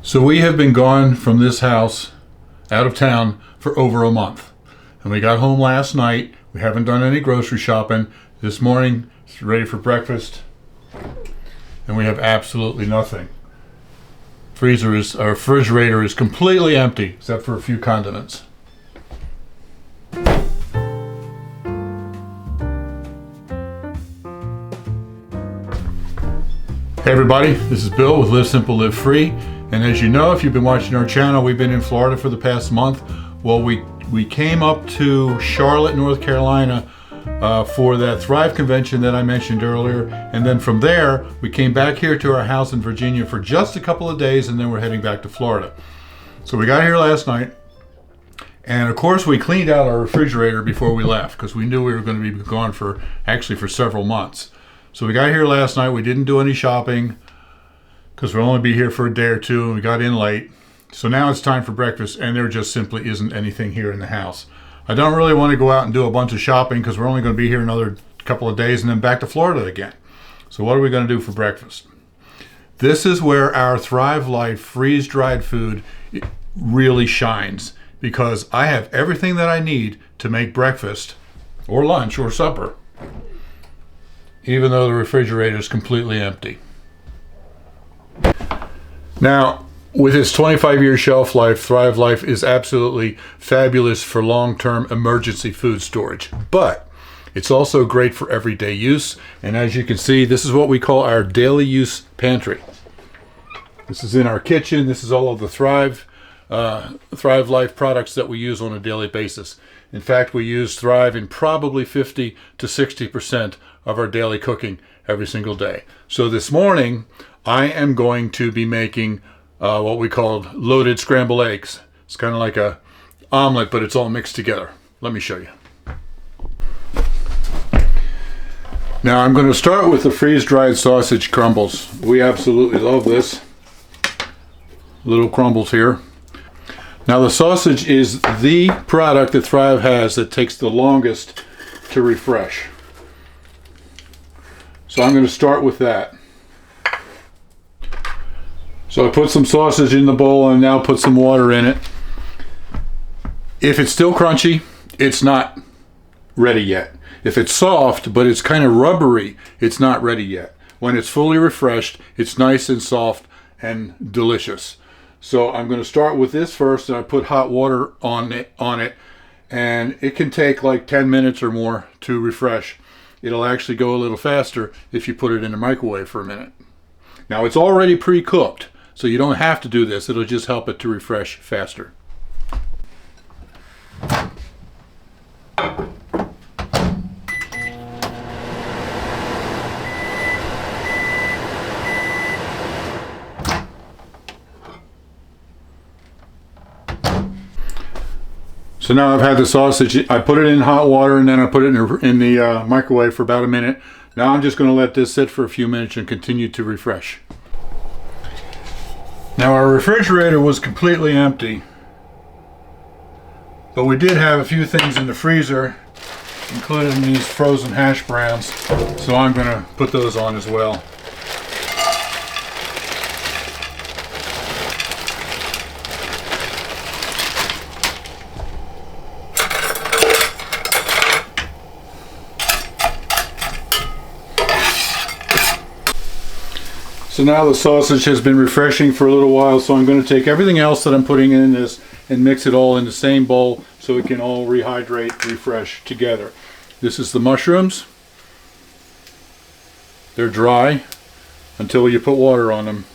So we have been gone from this house out of town for over a month. And we got home last night. We haven't done any grocery shopping. This morning, it's ready for breakfast. And we have absolutely nothing. Our refrigerator is completely empty, except for a few condiments. Hey everybody, this is Bill with Live Simple, Live Free. And as you know, if you've been watching our channel, we've been in Florida for the past month. Well, we came up to Charlotte, North Carolina for that Thrive convention that I mentioned earlier. And then from there, we came back here to our house in Virginia for just a couple of days, and then we're heading back to Florida. So we got here last night. And of course, we cleaned out our refrigerator before we left because we knew we were going to be gone for several months. So we got here last night. We didn't do any shopping because we'll only be here for a day or two, and we got in late. So now it's time for breakfast, and there just simply isn't anything here in the house. I don't really want to go out and do a bunch of shopping because we're only going to be here another couple of days and then back to Florida again. So what are we going to do for breakfast? This is where our Thrive Life freeze-dried food really shines, because I have everything that I need to make breakfast or lunch or supper, even though the refrigerator is completely empty. Now, with its 25-year shelf life, Thrive Life is absolutely fabulous for long-term emergency food storage. But it's also great for everyday use. And as you can see, this is what we call our daily use pantry. This is in our kitchen. This is all of the Thrive Life products that we use on a daily basis. In fact, we use Thrive in probably 50 to 60% of our daily cooking every single day. So this morning, I am going to be making what we call loaded scrambled eggs. It's kind of like a omelet, but it's all mixed together. Let me show you. Now I'm going to start with the freeze-dried sausage crumbles. We absolutely love this. Little crumbles here. Now the sausage is the product that Thrive has that takes the longest to refresh. So I'm going to start with that. So I put some sausage in the bowl and now put some water in it. If it's still crunchy, it's not ready yet. If it's soft, but it's kind of rubbery, it's not ready yet. When it's fully refreshed, it's nice and soft and delicious. So I'm going to start with this first, and I put hot water on it, and it can take like 10 minutes or more to refresh. It'll actually go a little faster if you put it in the microwave for a minute. Now it's already pre-cooked, so you don't have to do this. It'll just help it to refresh faster. So now I've had the sausage, I put it in hot water and then I put it in the microwave for about a minute. Now I'm just going to let this sit for a few minutes and continue to refresh. Now our refrigerator was completely empty, but we did have a few things in the freezer, including these frozen hash browns, so I'm going to put those on as well. So now the sausage has been refreshing for a little while, so I'm going to take everything else that I'm putting in this and mix it all in the same bowl so it can all rehydrate, refresh together. This is the mushrooms. They're dry until you put water on them.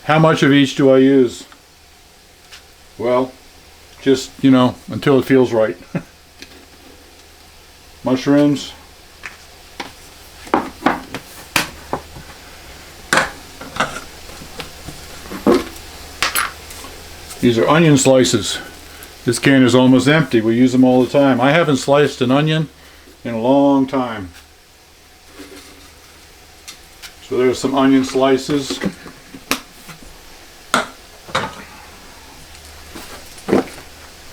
How much of each do I use? Well, just, until it feels right. Mushrooms. These are onion slices. This can is almost empty. We use them all the time. I haven't sliced an onion in a long time. So there's some onion slices.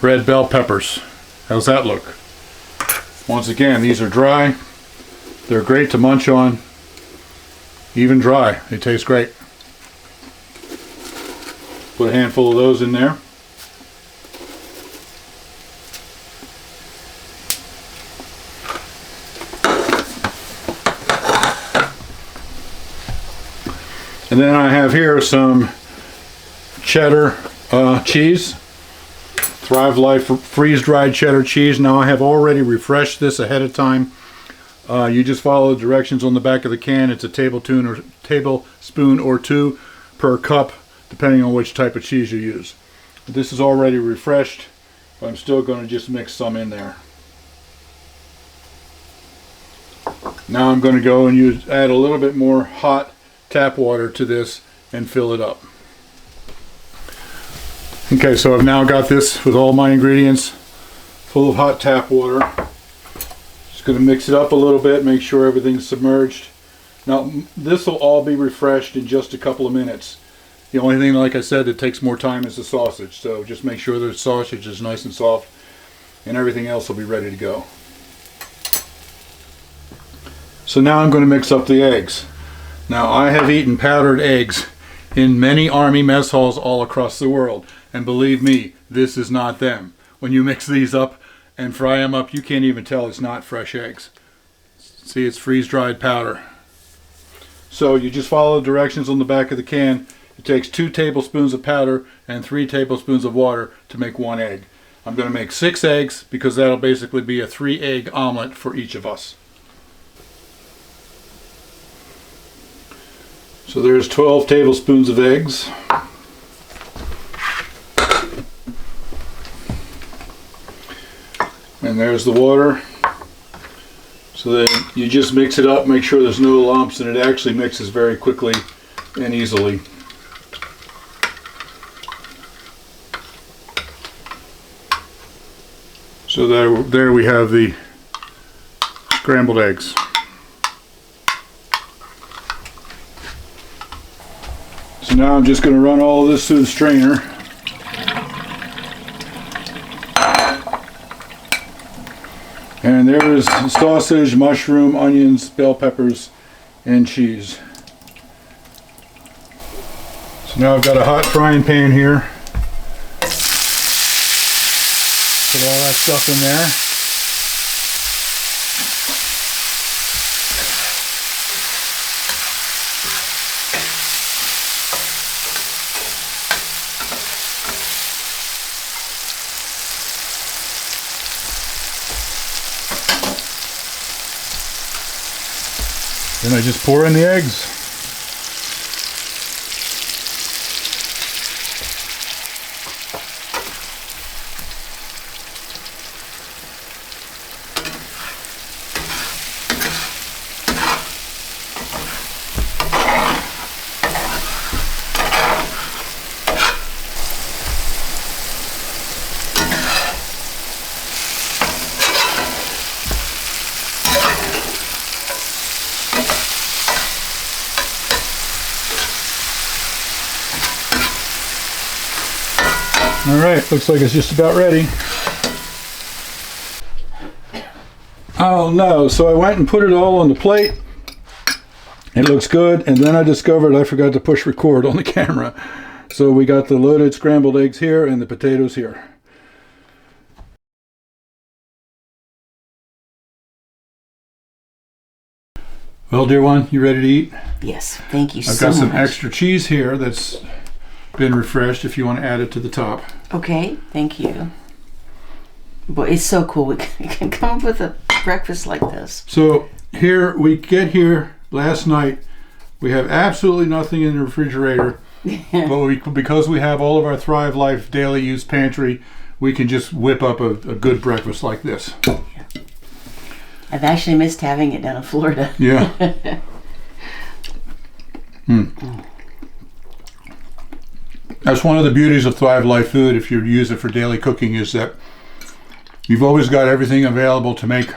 Red bell peppers. How's that look? Once again, these are dry. They're great to munch on. Even dry, they taste great. Put a handful of those in there. And then I have here some cheddar cheese, Thrive Life freeze-dried cheddar cheese. Now I have already refreshed this ahead of time. You just follow the directions on the back of the can. It's a tablespoon or two per cup, depending on which type of cheese you use. This is already refreshed, but I'm still going to just mix some in there. Now I'm going to go and add a little bit more hot tap water to this and fill it up. Okay, so I've now got this with all my ingredients full of hot tap water. Just going to mix it up a little bit, make sure everything's submerged. Now this will all be refreshed in just a couple of minutes. The only thing, like I said, that takes more time is the sausage. So just make sure the sausage is nice and soft, and everything else will be ready to go. So now I'm going to mix up the eggs. Now I have eaten powdered eggs in many Army mess halls all across the world, and believe me, this is not them. When you mix these up and fry them up, you can't even tell it's not fresh eggs. See, it's freeze-dried powder. So you just follow the directions on the back of the can. It takes 2 tablespoons of powder and 3 tablespoons of water to make 1 egg. I'm going to make 6 eggs because that'll basically be a 3-egg omelet for each of us. So there's 12 tablespoons of eggs. And there's the water. So then you just mix it up, make sure there's no lumps, and it actually mixes very quickly and easily. So there we have the scrambled eggs. So now I'm just going to run all of this through the strainer. And there is sausage, mushroom, onions, bell peppers, and cheese. So now I've got a hot frying pan here. Put all that stuff in there. Then I just pour in the eggs. All right, looks like it's just about ready. Oh no, so I went and put it all on the plate. It looks good, and then I discovered I forgot to push record on the camera. So we got the loaded scrambled eggs here and the potatoes here. Well, dear one, you ready to eat? Yes, thank you so much. I've got some extra cheese here that's been refreshed if you want to add it to the top. Okay, thank you. Boy, it's so cool we can come up with a breakfast like this. So here last night, we have absolutely nothing in the refrigerator, but because we have all of our Thrive Life daily use pantry, we can just whip up a good breakfast like this. Yeah. I've actually missed having it down in Florida. Yeah. That's one of the beauties of Thrive Life food, if you use it for daily cooking, is that you've always got everything available to make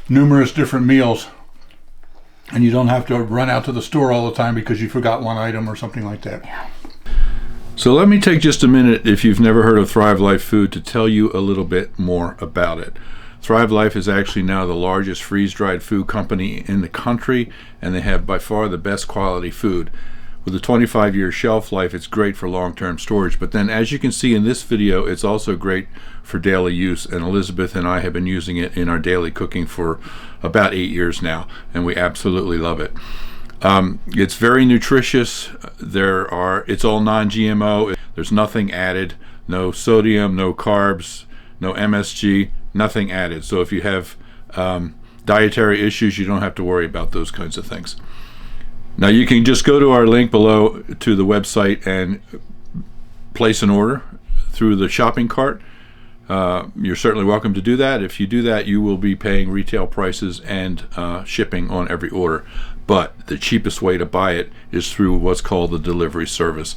numerous different meals, and you don't have to run out to the store all the time because you forgot one item or something like that. Yeah. So let me take just a minute, if you've never heard of Thrive Life food, to tell you a little bit more about it. Thrive Life is actually now the largest freeze-dried food company in the country, and they have by far the best quality food. With a 25-year shelf life, it's great for long-term storage. But then, as you can see in this video, it's also great for daily use. And Elizabeth and I have been using it in our daily cooking for about 8 years now, and we absolutely love it. It's very nutritious. It's all non-GMO. There's nothing added, no sodium, no carbs, no MSG, nothing added. So if you have dietary issues, you don't have to worry about those kinds of things. Now you can just go to our link below to the website and place an order through the shopping cart. You're certainly welcome to do that. If you do that, you will be paying retail prices and shipping on every order. But the cheapest way to buy it is through what's called the delivery service.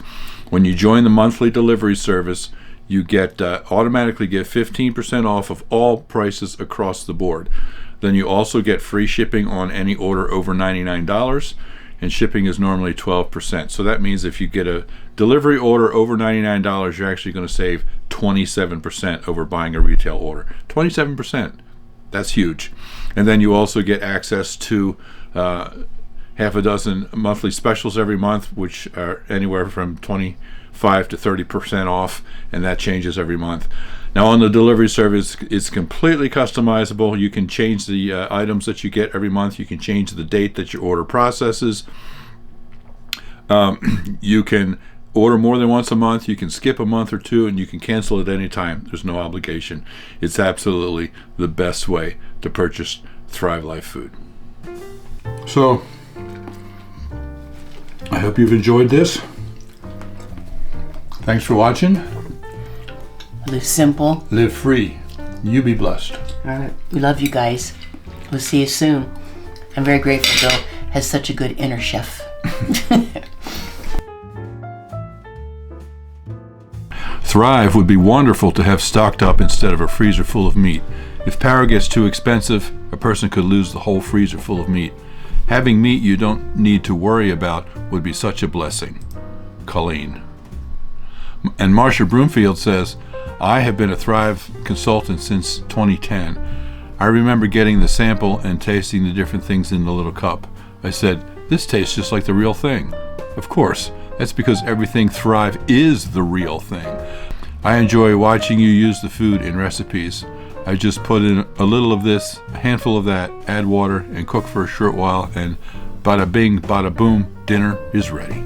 When you join the monthly delivery service, you get automatically get 15% off of all prices across the board. Then you also get free shipping on any order over $99, and shipping is normally 12%. So that means if you get a delivery order over $99, you're actually going to save 27% over buying a retail order. 27%. That's huge. And then you also get access to half a dozen monthly specials every month, which are anywhere from 25 to 30% off, and that changes every month. Now on the delivery service, it's completely customizable. You can change the items that you get every month. You can change the date that your order processes. You can order more than once a month. You can skip a month or two, and you can cancel at any time. There's no obligation. It's absolutely the best way to purchase Thrive Life food. So I hope you've enjoyed this. Thanks for watching. Live simple. Live free. You be blessed. All right. We love you guys. We'll see you soon. I'm very grateful Bill has such a good inner chef. Thrive would be wonderful to have stocked up instead of a freezer full of meat. If power gets too expensive, a person could lose the whole freezer full of meat. Having meat you don't need to worry about would be such a blessing. Colleen. And Marsha Broomfield says, I have been a Thrive consultant since 2010. I remember getting the sample and tasting the different things in the little cup. I said, this tastes just like the real thing. Of course, that's because everything Thrive is the real thing. I enjoy watching you use the food in recipes. I just put in a little of this, a handful of that, add water, and cook for a short while, and bada bing, bada boom, dinner is ready.